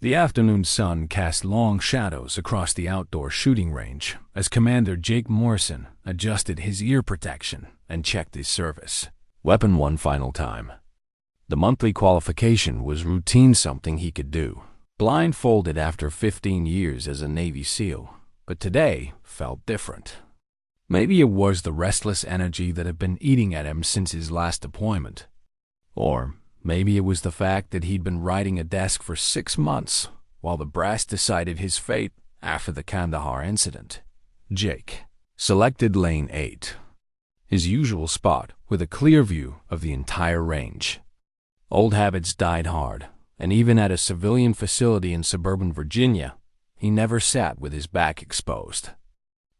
The afternoon sun cast long shadows across the outdoor shooting range as Commander Jake Morrison adjusted his ear protection and checked his service weapon one final time. The monthly qualification was routine, something he could do, blindfolded after 15 years as a Navy SEAL, but today felt different. Maybe it was the restless energy that had been eating at him since his last deployment. Or maybe it was the fact that he'd been riding a desk for 6 months while the brass decided his fate after the Kandahar incident. Jake selected lane 8, his usual spot with a clear view of the entire range. Old habits died hard, and even at a civilian facility in suburban Virginia, he never sat with his back exposed.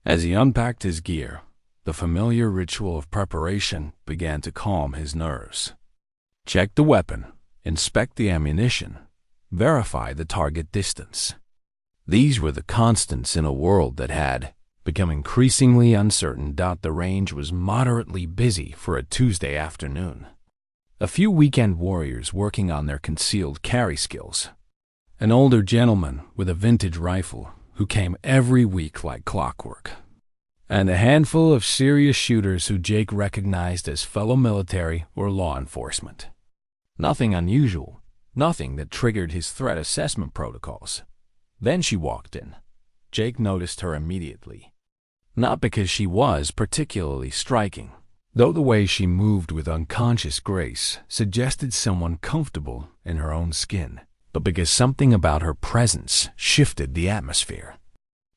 As he unpacked his gear, the familiar ritual of preparation began to calm his nerves. Check the weapon, inspect the ammunition, verify the target distance. These were the constants in a world that had become increasingly uncertain. The range was moderately busy for a Tuesday afternoon. A few weekend warriors working on their concealed carry skills. An older gentleman with a vintage rifle who came every week like clockwork. And a handful of serious shooters who Jake recognized as fellow military or law enforcement. Nothing unusual, nothing that triggered his threat assessment protocols. Then she walked in. Jake noticed her immediately. Not because she was particularly striking, though the way she moved with unconscious grace suggested someone comfortable in her own skin, but because something about her presence shifted the atmosphere.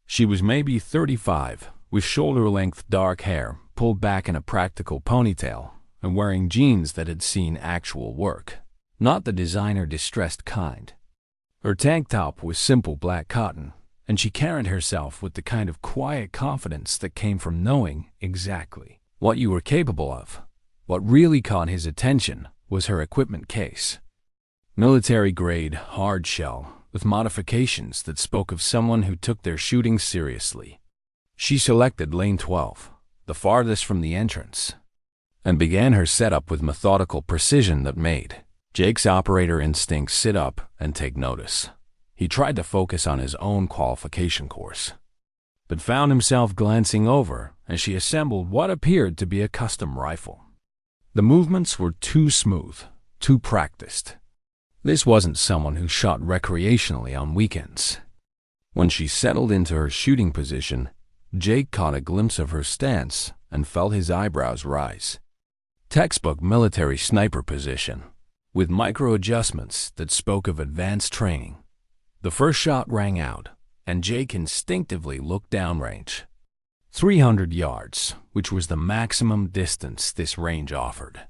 She was maybe 35, with shoulder-length dark hair pulled back in a practical ponytail, and wearing jeans that had seen actual work, not the designer distressed kind. Her tank top was simple black cotton, and she carried herself with the kind of quiet confidence that came from knowing exactly what you were capable of. What really caught his attention was her equipment case. Military-grade hard shell with modifications that spoke of someone who took their shooting seriously. She selected lane 12, the farthest from the entrance, and began her setup with methodical precision that made Jake's operator instincts sit up and take notice. He tried to focus on his own qualification course, but found himself glancing over as she assembled what appeared to be a custom rifle. The movements were too smooth, too practiced. This wasn't someone who shot recreationally on weekends. When she settled into her shooting position, Jake caught a glimpse of her stance and felt his eyebrows rise. Textbook military sniper position, with micro-adjustments that spoke of advanced training. The first shot rang out, and Jake instinctively looked downrange. 300 yards, which was the maximum distance this range offered.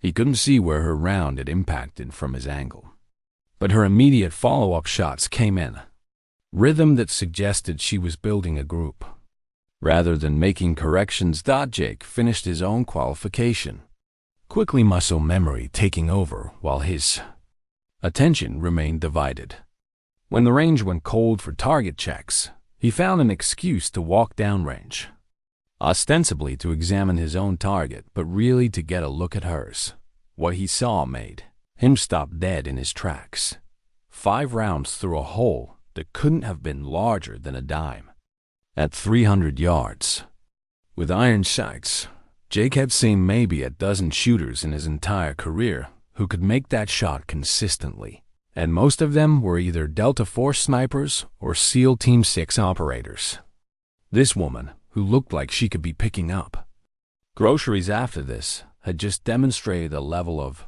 He couldn't see where her round had impacted from his angle. But her immediate follow-up shots came in. Rhythm that suggested she was building a group. Rather than making corrections, Jake finished his own qualification, quickly muscle memory taking over while his attention remained divided. When the range went cold for target checks, he found an excuse to walk downrange, ostensibly to examine his own target, but really to get a look at hers. What he saw made him stop dead in his tracks. 5 rounds through a hole that couldn't have been larger than a dime. At 300 yards. With iron sights, Jake had seen maybe a dozen shooters in his entire career who could make that shot consistently, and most of them were either Delta Force snipers or SEAL Team 6 operators. This woman, who looked like she could be picking up groceries after this, had just demonstrated a level of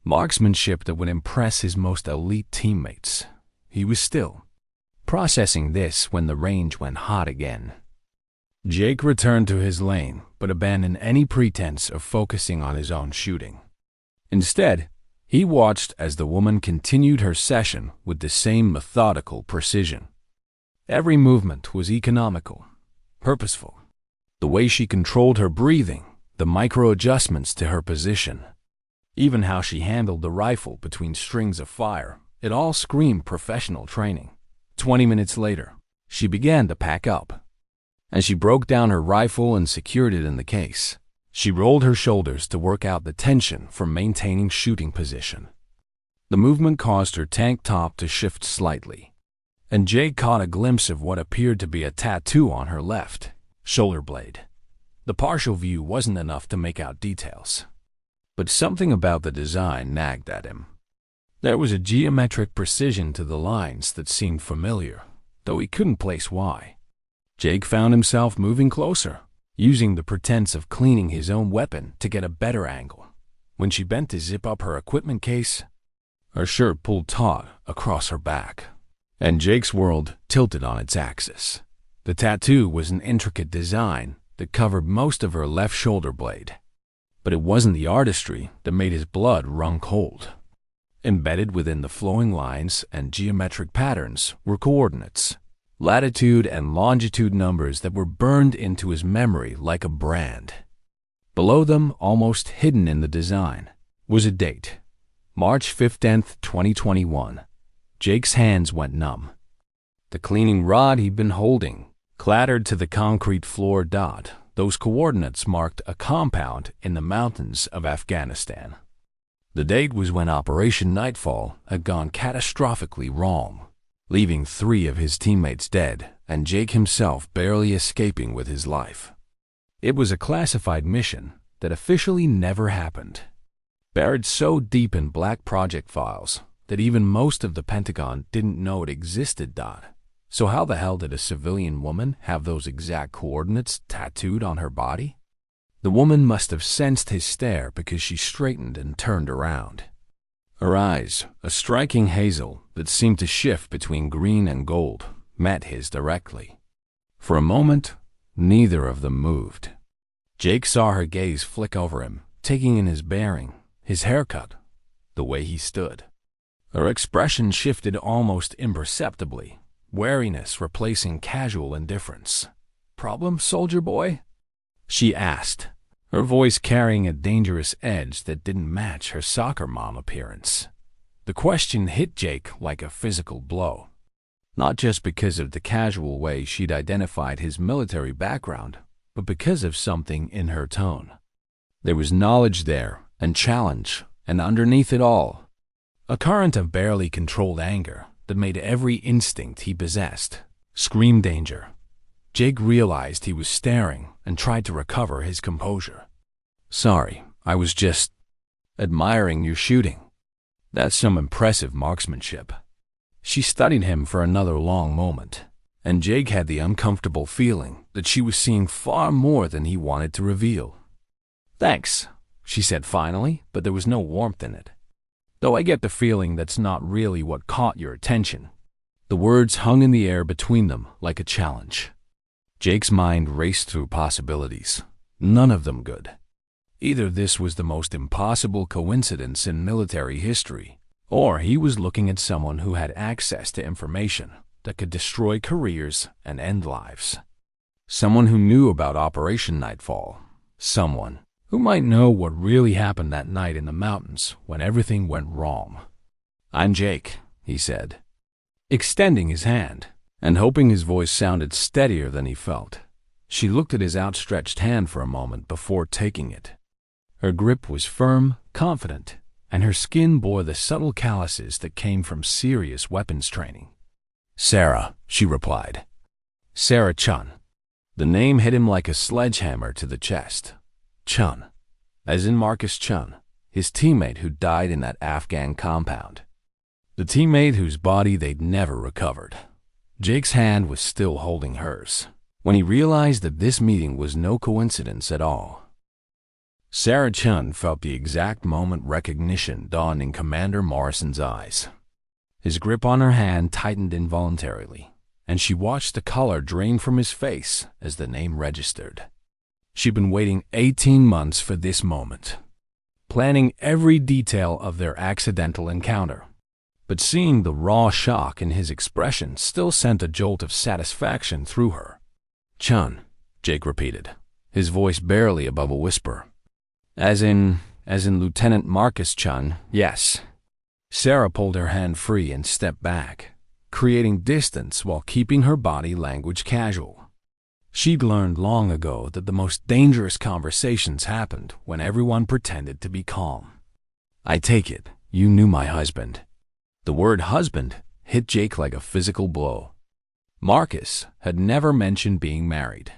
marksmanship that would impress his most elite teammates. He was still processing this when the range went hot again. Jake returned to his lane, but abandoned any pretense of focusing on his own shooting. Instead, he watched as the woman continued her session with the same methodical precision. Every movement was economical, purposeful. The way she controlled her breathing, the micro-adjustments to her position, even how she handled the rifle between strings of fire, it all screamed professional training. 20 minutes later, she began to pack up. As she broke down her rifle and secured it in the case, she rolled her shoulders to work out the tension from maintaining shooting position. The movement caused her tank top to shift slightly, and Jake caught a glimpse of what appeared to be a tattoo on her left shoulder blade. The partial view wasn't enough to make out details, but something about the design nagged at him. There was a geometric precision to the lines that seemed familiar, though he couldn't place why. Jake found himself moving closer, using the pretense of cleaning his own weapon to get a better angle. When she bent to zip up her equipment case, her shirt pulled taut across her back, and Jake's world tilted on its axis. The tattoo was an intricate design that covered most of her left shoulder blade, but it wasn't the artistry that made his blood run cold. Embedded within the flowing lines and geometric patterns were coordinates, latitude and longitude numbers that were burned into his memory like a brand. Below them, almost hidden in the design, was a date, March 15th, 2021. Jake's hands went numb. The cleaning rod he'd been holding clattered to the concrete floor. Those coordinates marked a compound in the mountains of Afghanistan. The date was when Operation Nightfall had gone catastrophically wrong, leaving 3 of his teammates dead and Jake himself barely escaping with his life. It was a classified mission that officially never happened, buried so deep in black project files that even most of the Pentagon didn't know it existed. So how the hell did a civilian woman have those exact coordinates tattooed on her body? The woman must have sensed his stare because she straightened and turned around. Her eyes, a striking hazel that seemed to shift between green and gold, met his directly. For a moment, neither of them moved. Jake saw her gaze flick over him, taking in his bearing, his haircut, the way he stood. Her expression shifted almost imperceptibly, wariness replacing casual indifference. "Problem, soldier boy?" she asked, her voice carrying a dangerous edge that didn't match her soccer mom appearance. The question hit Jake like a physical blow, not just because of the casual way she'd identified his military background, but because of something in her tone. There was knowledge there, and challenge, and underneath it all, a current of barely controlled anger that made every instinct he possessed scream danger. Jake realized he was staring and tried to recover his composure. "Sorry, I was just admiring your shooting. That's some impressive marksmanship." She studied him for another long moment, and Jake had the uncomfortable feeling that she was seeing far more than he wanted to reveal. "Thanks," she said finally, but there was no warmth in it. "Though I get the feeling that's not really what caught your attention." The words hung in the air between them like a challenge. Jake's mind raced through possibilities, none of them good. Either this was the most impossible coincidence in military history, or he was looking at someone who had access to information that could destroy careers and end lives. Someone who knew about Operation Nightfall. Someone who might know what really happened that night in the mountains when everything went wrong. "I'm Jake," he said, extending his hand and hoping his voice sounded steadier than he felt. She looked at his outstretched hand for a moment before taking it. Her grip was firm, confident, and her skin bore the subtle calluses that came from serious weapons training. "Sarah," she replied. "Sarah Chun." The name hit him like a sledgehammer to the chest. Chun, as in Marcus Chun, his teammate who died in that Afghan compound. The teammate whose body they'd never recovered. Jake's hand was still holding hers when he realized that this meeting was no coincidence at all. Sarah Chun felt the exact moment recognition dawned in Commander Morrison's eyes. His grip on her hand tightened involuntarily, and she watched the color drain from his face as the name registered. She'd been waiting 18 months for this moment, planning every detail of their accidental encounter. But seeing the raw shock in his expression still sent a jolt of satisfaction through her. "Chun," Jake repeated, his voice barely above a whisper. As in Lieutenant Marcus Chun, yes." Sarah pulled her hand free and stepped back, creating distance while keeping her body language casual. She'd learned long ago that the most dangerous conversations happened when everyone pretended to be calm. "I take it," You knew my husband." The word husband hit Jake like a physical blow. Marcus had never mentioned being married.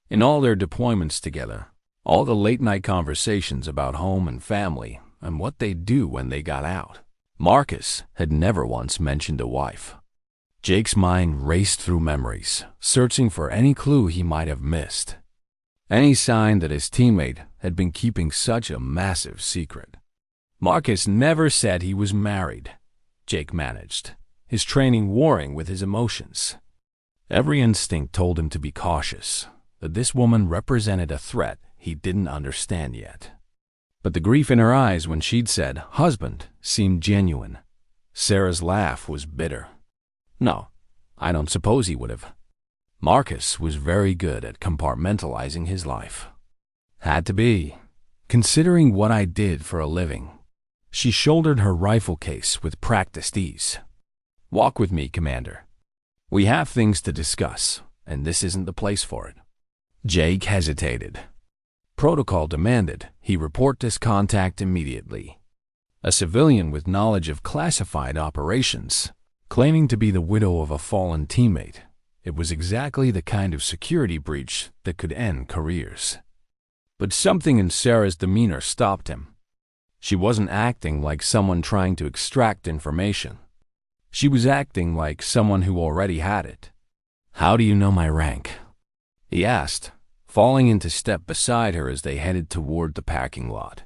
In all their deployments together, all the late-night conversations about home and family and what they'd do when they got out, Marcus had never once mentioned a wife. Jake's mind raced through memories, searching for any clue he might have missed, any sign that his teammate had been keeping such a massive secret. Marcus never said he was married, Jake managed, his training warring with his emotions. Every instinct told him to be cautious, that this woman represented a threat he didn't understand yet. But the grief in her eyes when she'd said husband seemed genuine. Sarah's laugh was bitter. No, I don't suppose he would have. Marcus was very good at compartmentalizing his life. Had to be, considering what I did for a living. She shouldered her rifle case with practiced ease. Walk with me, Commander. We have things to discuss, and this isn't the place for it. Jake hesitated. Protocol demanded he report this contact immediately. A civilian with knowledge of classified operations, claiming to be the widow of a fallen teammate. It was exactly the kind of security breach that could end careers. But something in Sarah's demeanor stopped him. She wasn't acting like someone trying to extract information. She was acting like someone who already had it. "How do you know my rank?" he asked, falling into step beside her as they headed toward the parking lot.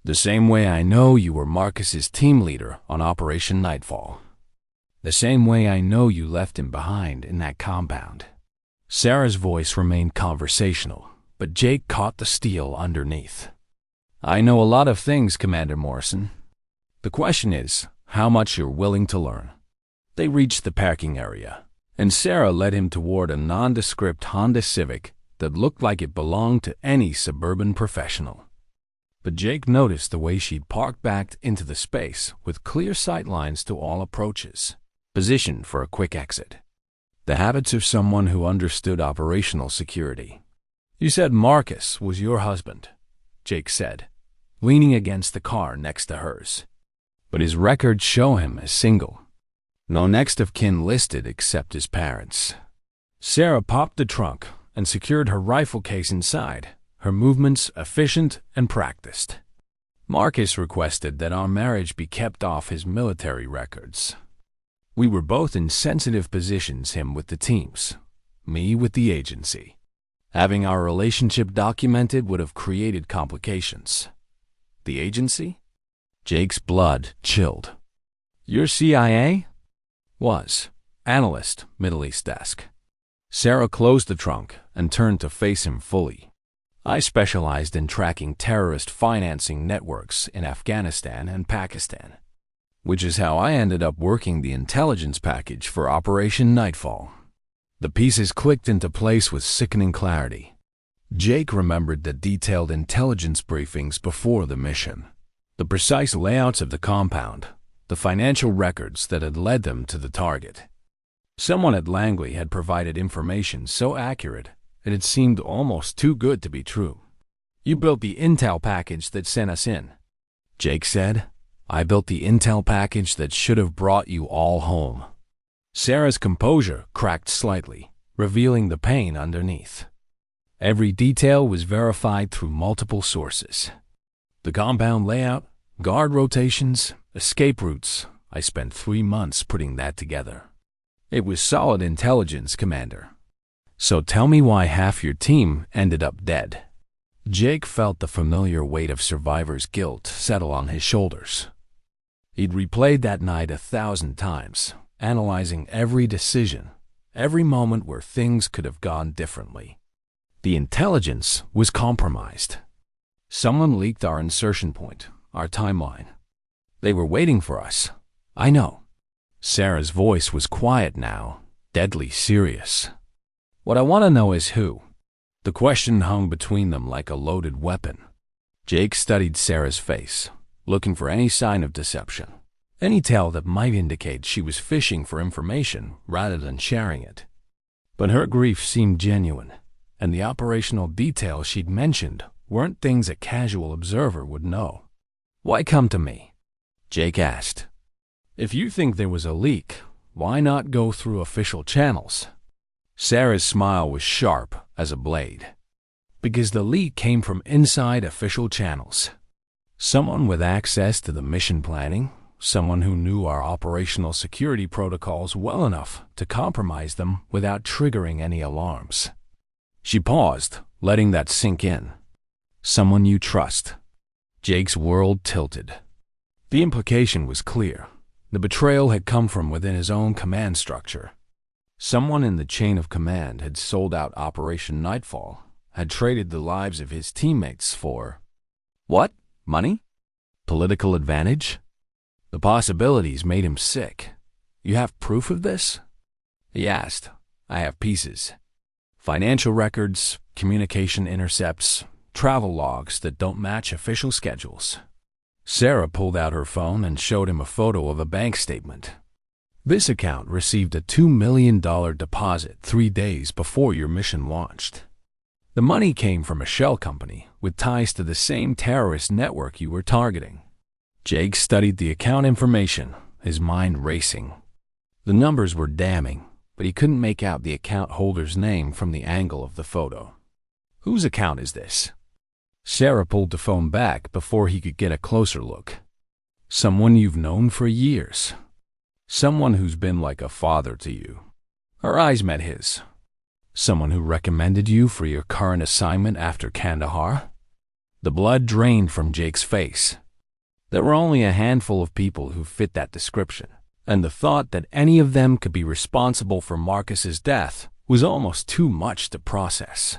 "The same way I know you were Marcus's team leader on Operation Nightfall. The same way I know you left him behind in that compound." Sarah's voice remained conversational, but Jake caught the steel underneath. "I know a lot of things, Commander Morrison. The question is, how much you're willing to learn." They reached the parking area, and Sarah led him toward a nondescript Honda Civic that looked like it belonged to any suburban professional. But Jake noticed the way she'd parked back into the space with clear sight lines to all approaches, positioned for a quick exit. The habits of someone who understood operational security. "You said Marcus was your husband," Jake said, leaning against the car next to hers. "But his records show him as single. No next of kin listed except his parents." Sarah popped the trunk and secured her rifle case inside, her movements efficient and practiced. "Marcus requested that our marriage be kept off his military records. We were both in sensitive positions, him with the teams, me with the agency. Having our relationship documented would have created complications." "The agency?" Jake's blood chilled. "Your CIA?" "Was. Analyst, Middle East desk." Sarah closed the trunk and turned to face him fully. "I specialized in tracking terrorist financing networks in Afghanistan and Pakistan, which is how I ended up working the intelligence package for Operation Nightfall." The pieces clicked into place with sickening clarity. Jake remembered the detailed intelligence briefings before the mission, the precise layouts of the compound, the financial records that had led them to the target. Someone at Langley had provided information so accurate that it seemed almost too good to be true. "You built the intel package that sent us in," Jake said. "I built the intel package that should have brought you all home." Sarah's composure cracked slightly, revealing the pain underneath. Every detail was verified through multiple sources. The compound layout, guard rotations, escape routes. I spent 3 months putting that together. It was solid intelligence, Commander. "So tell me why half your team ended up dead." Jake felt the familiar weight of survivor's guilt settle on his shoulders. He'd replayed that night 1,000 times, analyzing every decision, every moment where things could have gone differently. The intelligence was compromised. Someone leaked our insertion point, our timeline. They were waiting for us. I know. Sarah's voice was quiet now, deadly serious. "What I want to know is who." The question hung between them like a loaded weapon. Jake studied Sarah's face, looking for any sign of deception, any tell that might indicate she was fishing for information rather than sharing it. But her grief seemed genuine, and the operational details she'd mentioned weren't things a casual observer would know. "Why come to me?" Jake asked. If you think there was a leak, why not go through official channels? Sarah's smile was sharp as a blade. Because the leak came from inside official channels. Someone with access to the mission planning, someone who knew our operational security protocols well enough to compromise them without triggering any alarms. She paused, letting that sink in. Someone you trust. Jake's world tilted. The implication was clear. The betrayal had come from within his own command structure. Someone in the chain of command had sold out Operation Nightfall, had traded the lives of his teammates for... What? Money? Political advantage? The possibilities made him sick. You have proof of this? He asked. I have pieces. Financial records, communication intercepts, travel logs that don't match official schedules. Sarah pulled out her phone and showed him a photo of a bank statement. This account received a $2 million deposit 3 days before your mission launched. The money came from a shell company with ties to the same terrorist network you were targeting. Jake studied the account information, his mind racing. The numbers were damning, but he couldn't make out the account holder's name from the angle of the photo. Whose account is this? Sarah pulled the phone back before he could get a closer look. Someone you've known for years. Someone who's been like a father to you. Her eyes met his. Someone who recommended you for your current assignment after Kandahar? The blood drained from Jake's face. There were only a handful of people who fit that description, and the thought that any of them could be responsible for Marcus's death was almost too much to process.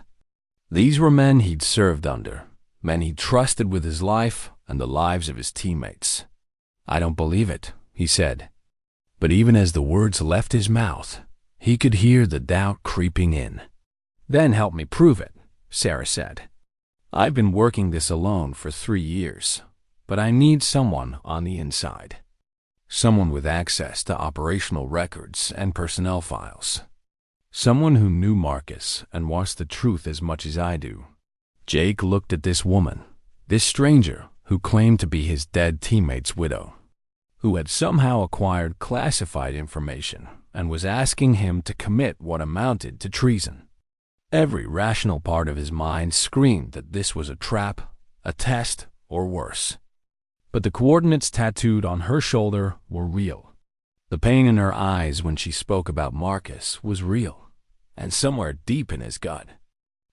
These were men he'd served under, men he trusted with his life and the lives of his teammates. I don't believe it, he said. But even as the words left his mouth, he could hear the doubt creeping in. Then help me prove it, Sarah said. I've been working this alone for 3 years, but I need someone on the inside. Someone with access to operational records and personnel files. Someone who knew Marcus and wants the truth as much as I do. Jake looked at this woman, this stranger who claimed to be his dead teammate's widow, who had somehow acquired classified information and was asking him to commit what amounted to treason. Every rational part of his mind screamed that this was a trap, a test, or worse. But the coordinates tattooed on her shoulder were real. The pain in her eyes when she spoke about Marcus was real, and somewhere deep in his gut.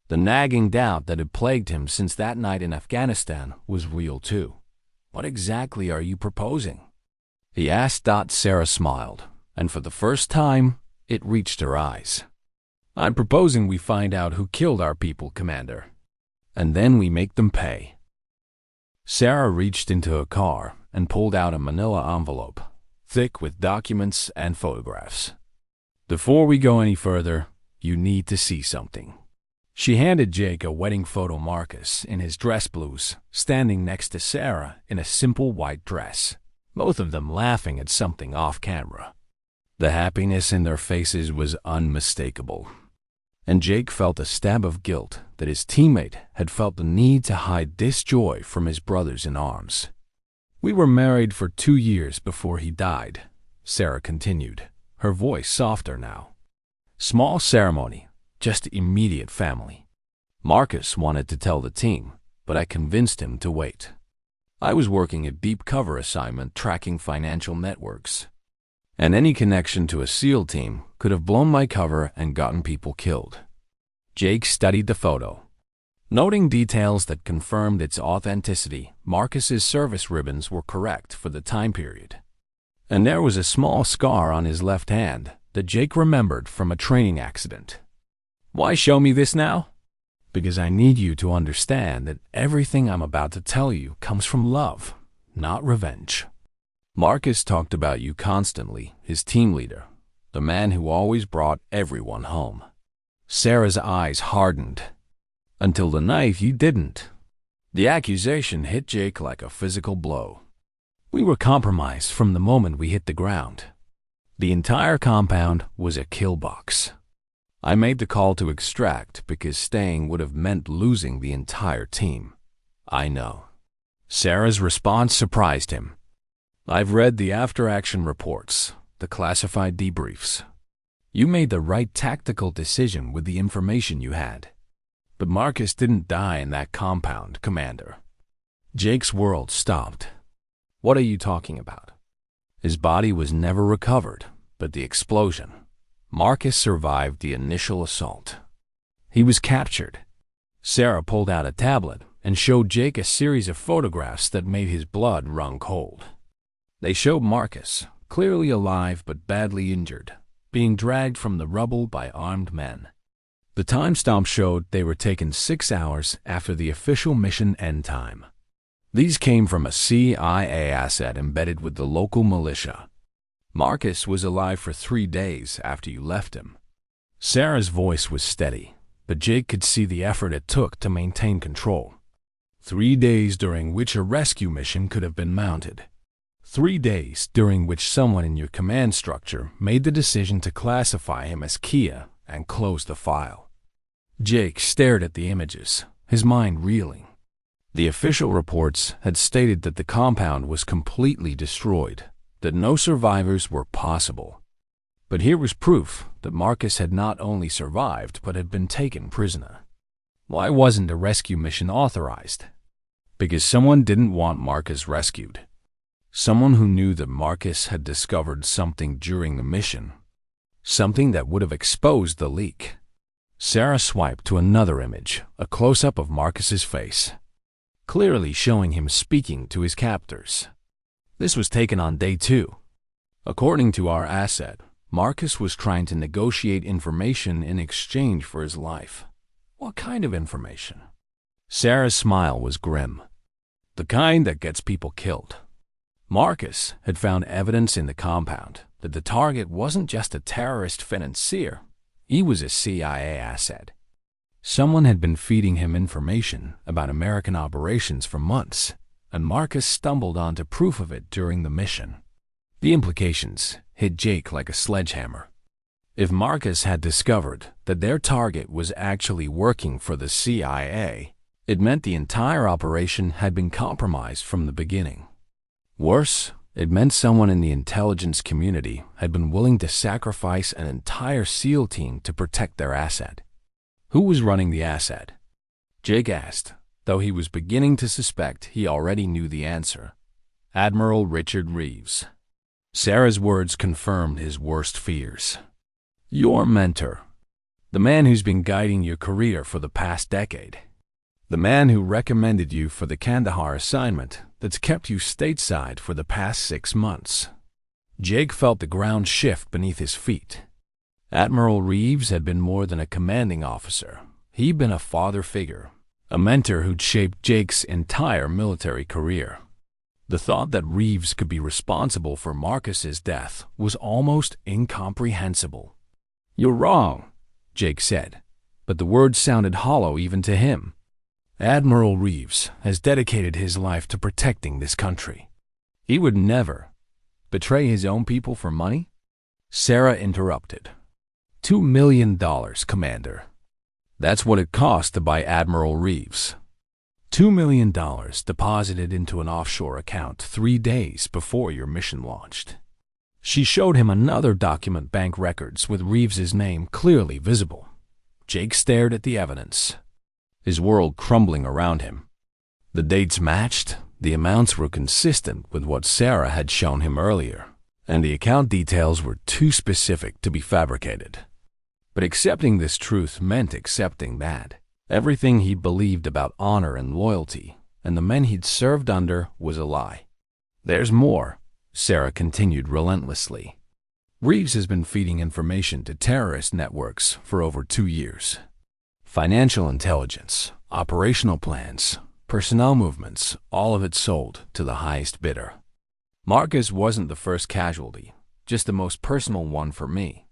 The nagging doubt that had plagued him since that night in Afghanistan was real too. What exactly are you proposing? He asked. Sarah smiled, and for the first time, it reached her eyes. I'm proposing we find out who killed our people, Commander, and then we make them pay. Sarah reached into a car and pulled out a manila envelope, thick with documents and photographs. Before we go any further, you need to see something. She handed Jake a wedding photo of Marcus in his dress blues, standing next to Sarah in a simple white dress, both of them laughing at something off camera. The happiness in their faces was unmistakable, and Jake felt a stab of guilt that his teammate had felt the need to hide this joy from his brothers in arms. We were married for 2 years before he died, Sarah continued, her voice softer now. Small ceremony, just immediate family. Marcus wanted to tell the team, but I convinced him to wait. I was working a deep cover assignment tracking financial networks, and any connection to a SEAL team could have blown my cover and gotten people killed. Jake studied the photo, noting details that confirmed its authenticity. Marcus's service ribbons were correct for the time period, and there was a small scar on his left hand that Jake remembered from a training accident. Why show me this now? Because I need you to understand that everything I'm about to tell you comes from love, not revenge. Marcus talked about you constantly, his team leader, the man who always brought everyone home. Sarah's eyes hardened. Until the night you didn't. The accusation hit Jake like a physical blow. We were compromised from the moment we hit the ground. The entire compound was a kill box. I made the call to extract because staying would have meant losing the entire team. I know. Sarah's response surprised him. I've read the after-action reports, the classified debriefs. You made the right tactical decision with the information you had. But Marcus didn't die in that compound, Commander. Jake's world stopped. What are you talking about? His body was never recovered, but the explosion. Marcus survived the initial assault. He was captured. Sarah pulled out a tablet and showed Jake a series of photographs that made his blood run cold. They showed Marcus, clearly alive but badly injured, being dragged from the rubble by armed men. The timestamp showed they were taken 6 hours after the official mission end time. These came from a CIA asset embedded with the local militia. Marcus was alive for 3 days after you left him. Sarah's voice was steady, but Jake could see the effort it took to maintain control. 3 days during which a rescue mission could have been mounted. 3 days during which someone in your command structure made the decision to classify him as Kia and close the file. Jake stared at the images, his mind reeling. The official reports had stated that the compound was completely destroyed, that no survivors were possible. But here was proof that Marcus had not only survived but had been taken prisoner. Why wasn't a rescue mission authorized? Because someone didn't want Marcus rescued. Someone who knew that Marcus had discovered something during the mission. Something that would have exposed the leak. Sarah swiped to another image, a close-up of Marcus's face, clearly showing him speaking to his captors. This was taken on day 2. According to our asset, Marcus was trying to negotiate information in exchange for his life. What kind of information? Sarah's smile was grim. The kind that gets people killed. Marcus had found evidence in the compound that the target wasn't just a terrorist financier, he was a CIA asset. Someone had been feeding him information about American operations for months, and Marcus stumbled onto proof of it during the mission. The implications hit Jake like a sledgehammer. If Marcus had discovered that their target was actually working for the CIA, it meant the entire operation had been compromised from the beginning. Worse, it meant someone in the intelligence community had been willing to sacrifice an entire SEAL team to protect their asset. Who was running the asset? Jake asked, though he was beginning to suspect he already knew the answer. Admiral Richard Reeves. Sarah's words confirmed his worst fears. Your mentor. The man who's been guiding your career for the past decade. The man who recommended you for the Kandahar assignment that's kept you stateside for the past 6 months. Jake felt the ground shift beneath his feet. Admiral Reeves had been more than a commanding officer. He'd been a father figure, a mentor who'd shaped Jake's entire military career. The thought that Reeves could be responsible for Marcus's death was almost incomprehensible. You're wrong, Jake said, but the words sounded hollow even to him. Admiral Reeves has dedicated his life to protecting this country. He would never betray his own people for money? Sarah interrupted. $2 million, Commander. That's what it cost to buy Admiral Reeves. $2 million deposited into an offshore account 3 days before your mission launched. She showed him another document, bank records with Reeves's name clearly visible. Jake stared at the evidence, his world crumbling around him. The dates matched, the amounts were consistent with what Sarah had shown him earlier, and the account details were too specific to be fabricated. But accepting this truth meant accepting that everything he believed about honor and loyalty and the men he'd served under was a lie. There's more, Sarah continued relentlessly. Reeves has been feeding information to terrorist networks for over 2 years. Financial intelligence, operational plans, personnel movements, all of it sold to the highest bidder. Marcus wasn't the first casualty, just the most personal one for me.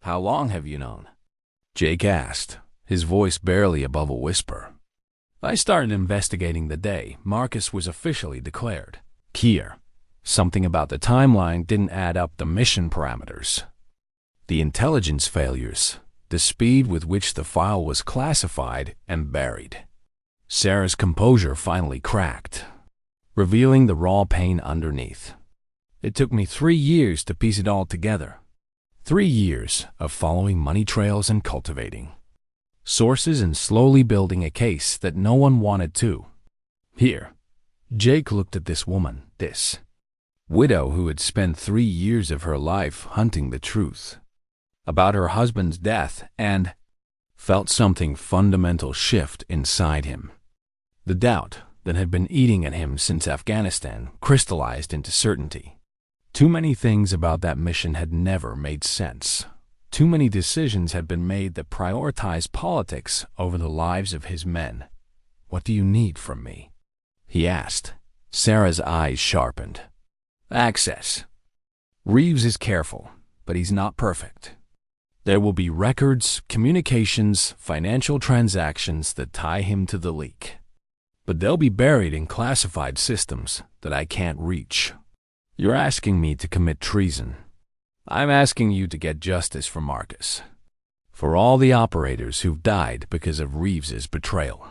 How long have you known? Jake asked, his voice barely above a whisper. I started investigating the day Marcus was officially declared. Kier. Something about the timeline didn't add up the mission parameters. The intelligence failures, the speed with which the file was classified and buried. Sarah's composure finally cracked, revealing the raw pain underneath. It took me 3 years to piece it all together. 3 years of following money trails and cultivating sources and slowly building a case that no one wanted to. Here, Jake looked at this woman, this widow who had spent 3 years of her life hunting the truth about her husband's death, and felt something fundamental shift inside him. The doubt that had been eating at him since Afghanistan crystallized into certainty. Too many things about that mission had never made sense. Too many decisions had been made that prioritized politics over the lives of his men. "What do you need from me?" he asked. Sarah's eyes sharpened. "Access. Reeves is careful, but he's not perfect. There will be records, communications, financial transactions that tie him to the leak. But they'll be buried in classified systems that I can't reach. You're asking me to commit treason. I'm asking you to get justice for Marcus, for all the operators who've died because of Reeves's betrayal."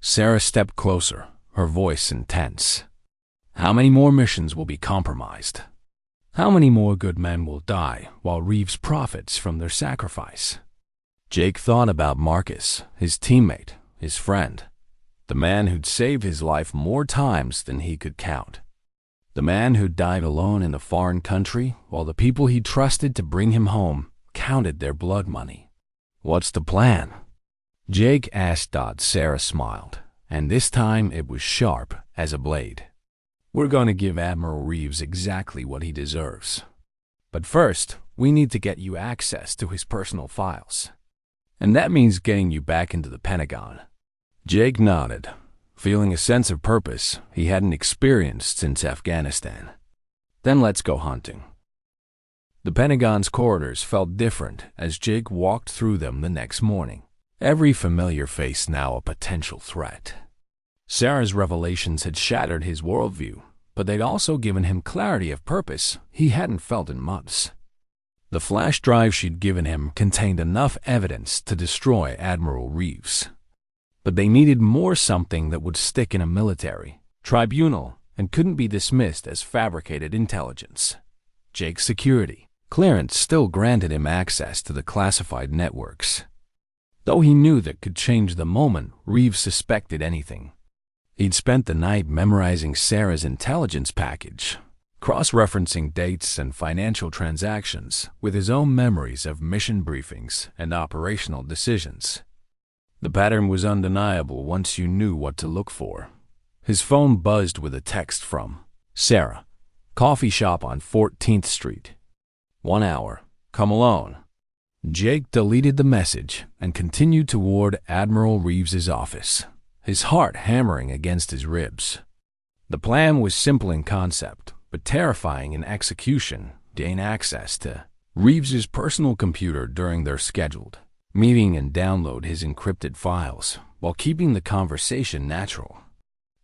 Sarah stepped closer, her voice intense. "How many more missions will be compromised? How many more good men will die while Reeves profits from their sacrifice?" Jake thought about Marcus, his teammate, his friend, the man who'd saved his life more times than he could count. The man who died alone in a foreign country while the people he trusted to bring him home counted their blood money. "What's the plan?" Jake asked. Sarah smiled, and this time it was sharp as a blade. "We're going to give Admiral Reeves exactly what he deserves. But first, we need to get you access to his personal files. And that means getting you back into the Pentagon." Jake nodded, feeling a sense of purpose he hadn't experienced since Afghanistan. "Then let's go hunting." The Pentagon's corridors felt different as Jake walked through them the next morning. Every familiar face now a potential threat. Sarah's revelations had shattered his worldview, but they'd also given him clarity of purpose he hadn't felt in months. The flash drive she'd given him contained enough evidence to destroy Admiral Reeves. But they needed more, something that would stick in a military tribunal and couldn't be dismissed as fabricated intelligence. Jake's security clearance still granted him access to the classified networks, though he knew that could change the moment Reeves suspected anything. He'd spent the night memorizing Sarah's intelligence package, cross-referencing dates and financial transactions with his own memories of mission briefings and operational decisions. The pattern was undeniable once you knew what to look for. His phone buzzed with a text from Sarah, coffee shop on 14th Street. 1 hour. Come alone. Jake deleted the message and continued toward Admiral Reeves's office, his heart hammering against his ribs. The plan was simple in concept, but terrifying in execution. Gain access to Reeves's personal computer during their scheduled meeting and download his encrypted files while keeping the conversation natural.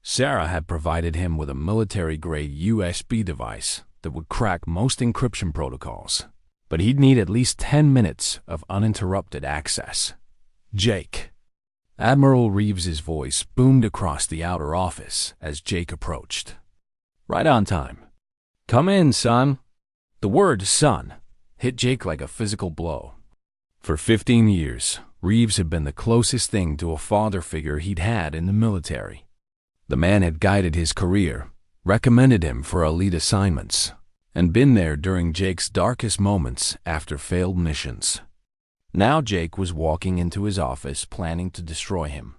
Sarah had provided him with a military-grade USB device that would crack most encryption protocols, but he'd need at least 10 minutes of uninterrupted access. "Jake." Admiral Reeves's voice boomed across the outer office as Jake approached. "Right on time. Come in, son." The word "son" hit Jake like a physical blow. For 15 years, Reeves had been the closest thing to a father figure he'd had in the military. The man had guided his career, recommended him for elite assignments, and been there during Jake's darkest moments after failed missions. Now Jake was walking into his office planning to destroy him.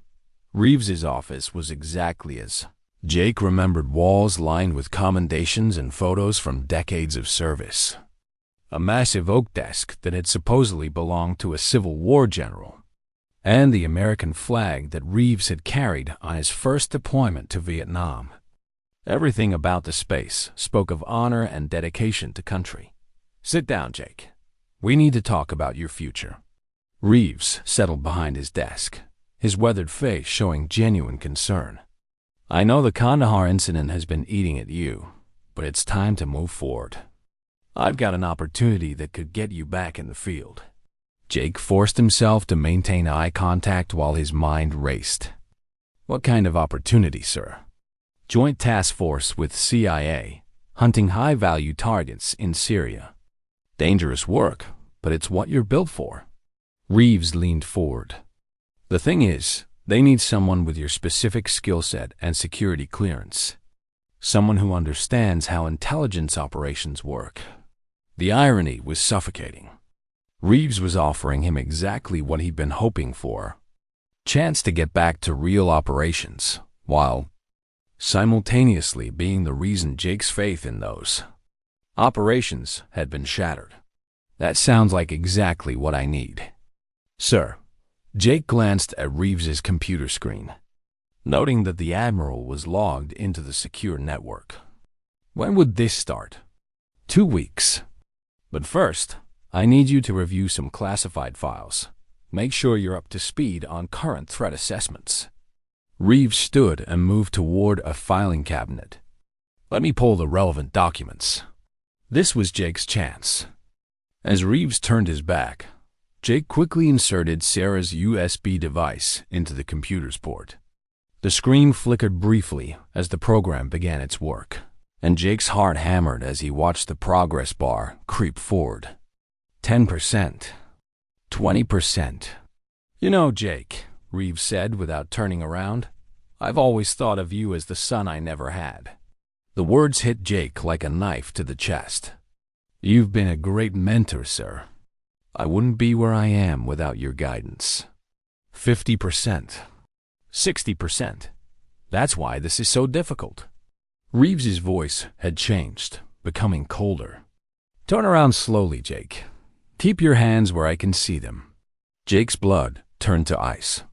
Reeves's office was exactly as Jake remembered, walls lined with commendations and photos from decades of service. A massive oak desk that had supposedly belonged to a Civil War general, and the American flag that Reeves had carried on his first deployment to Vietnam. Everything about the space spoke of honor and dedication to country. "Sit down, Jake. We need to talk about your future." Reeves settled behind his desk, his weathered face showing genuine concern. "I know the Kandahar incident has been eating at you, but it's time to move forward. I've got an opportunity that could get you back in the field." Jake forced himself to maintain eye contact while his mind raced. "What kind of opportunity, sir?" "Joint task force with CIA, hunting high-value targets in Syria. Dangerous work, but it's what you're built for. Reeves leaned forward. The thing is, they need someone with your specific skill set and security clearance. Someone who understands how intelligence operations work. The irony was suffocating. Reeves was offering him exactly what he'd been hoping for. Chance to get back to real operations, while simultaneously being the reason Jake's faith in those operations had been shattered. That sounds like exactly what I need. Sir. Jake glanced at Reeves's computer screen, noting that the Admiral was logged into the secure network. When would this start? 2 weeks. But first, I need you to review some classified files. Make sure you're up to speed on current threat assessments. Reeves stood and moved toward a filing cabinet. Let me pull the relevant documents. This was Jake's chance. As Reeves turned his back, Jake quickly inserted Sarah's USB device into the computer's port. The screen flickered briefly as the program began its work, and Jake's heart hammered as he watched the progress bar creep forward. 10%. 20%. You know, Jake, Reeves said without turning around, I've always thought of you as the son I never had. The words hit Jake like a knife to the chest. You've been a great mentor, sir. I wouldn't be where I am without your guidance. 50%. 60%. That's why this is so difficult. Reeves's voice had changed, becoming colder. Turn around slowly, Jake. Keep your hands where I can see them. Jake's blood turned to ice.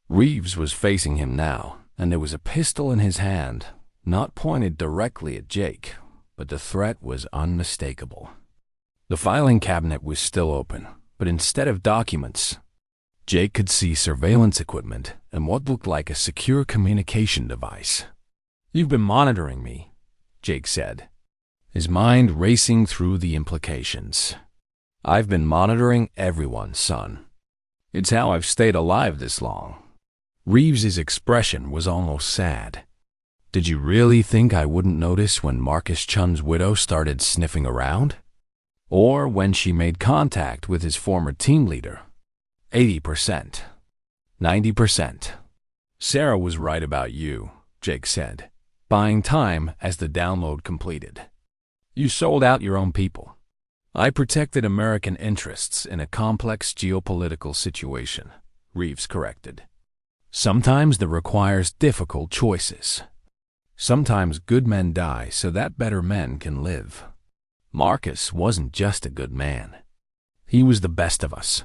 Reeves was facing him now, and there was a pistol in his hand, not pointed directly at Jake, but the threat was unmistakable. The filing cabinet was still open, but instead of documents, Jake could see surveillance equipment and what looked like a secure communication device. You've been monitoring me, Jake said, his mind racing through the implications. I've been monitoring everyone, son. It's how I've stayed alive this long. Reeves's expression was almost sad. Did you really think I wouldn't notice when Marcus Chun's widow started sniffing around? Or when she made contact with his former team leader? 80%. 90%. Sarah was right about you, Jake said, buying time as the download completed. You sold out your own people. I protected American interests in a complex geopolitical situation, Reeves corrected. Sometimes that requires difficult choices. Sometimes good men die so that better men can live. Marcus wasn't just a good man. He was the best of us.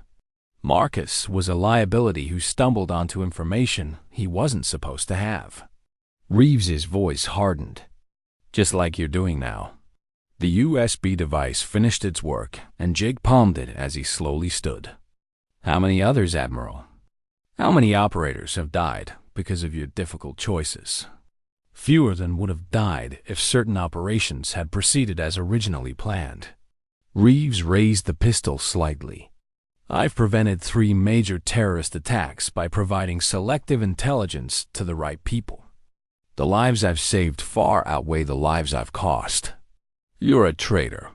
Marcus was a liability who stumbled onto information he wasn't supposed to have. Reeves's voice hardened, just like you're doing now. The USB device finished its work, and Jake palmed it as he slowly stood. How many others, Admiral? How many operators have died because of your difficult choices? Fewer than would have died if certain operations had proceeded as originally planned. Reeves raised the pistol slightly. I've prevented 3 major terrorist attacks by providing selective intelligence to the right people. The lives I've saved far outweigh the lives I've cost. You're a traitor.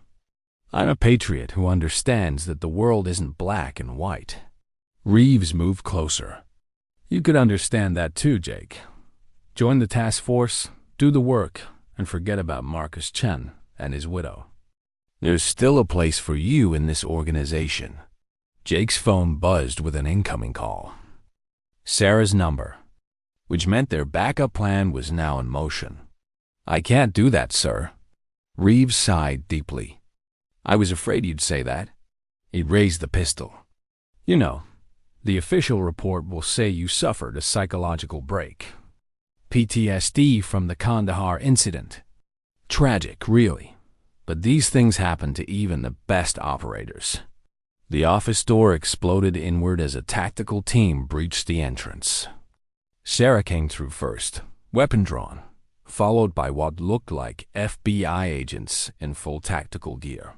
I'm a patriot who understands that the world isn't black and white. Reeves moved closer. You could understand that too, Jake. Join the task force, do the work, and forget about Marcus Chen and his widow. There's still a place for you in this organization. Jake's phone buzzed with an incoming call. Sarah's number, which meant their backup plan was now in motion. I can't do that, sir. Reeves sighed deeply. I was afraid you'd say that. He raised the pistol. You know, the official report will say you suffered a psychological break. PTSD from the Kandahar incident. Tragic, really. But these things happen to even the best operators. The office door exploded inward as a tactical team breached the entrance. Sarah came through first, weapon drawn, followed by what looked like FBI agents in full tactical gear.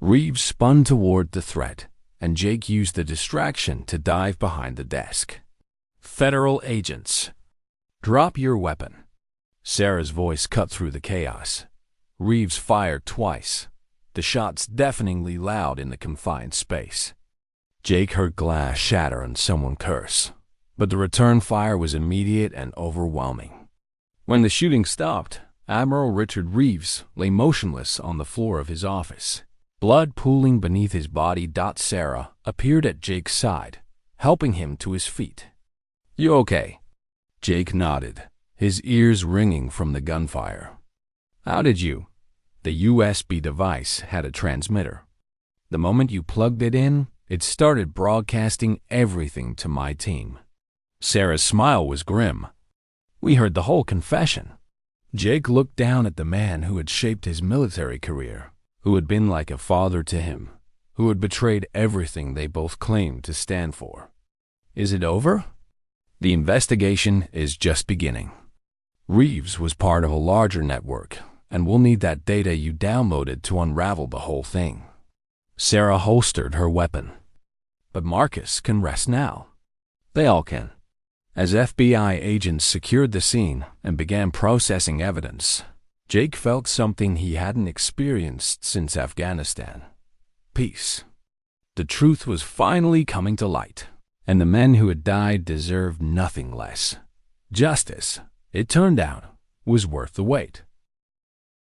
Reeves spun toward the threat, and Jake used the distraction to dive behind the desk. Federal agents. Drop your weapon. Sarah's voice cut through the chaos. Reeves fired twice, the shots deafeningly loud in the confined space. Jake heard glass shatter and someone curse, but the return fire was immediate and overwhelming. When the shooting stopped, Admiral Richard Reeves lay motionless on the floor of his office, blood pooling beneath his body. Sarah appeared at Jake's side, helping him to his feet. "You okay?" Jake nodded, his ears ringing from the gunfire. "How did you?" The USB device had a transmitter. The moment you plugged it in, it started broadcasting everything to my team. Sarah's smile was grim. "We heard the whole confession." Jake looked down at the man who had shaped his military career, who had been like a father to him, who had betrayed everything they both claimed to stand for. "Is it over?" "The investigation is just beginning. Reeves was part of a larger network, and we'll need that data you downloaded to unravel the whole thing." Sarah holstered her weapon. "But Marcus can rest now." "They all can." As FBI agents secured the scene and began processing evidence, Jake felt something he hadn't experienced since Afghanistan. Peace. The truth was finally coming to light, and the men who had died deserved nothing less. Justice, it turned out, was worth the wait.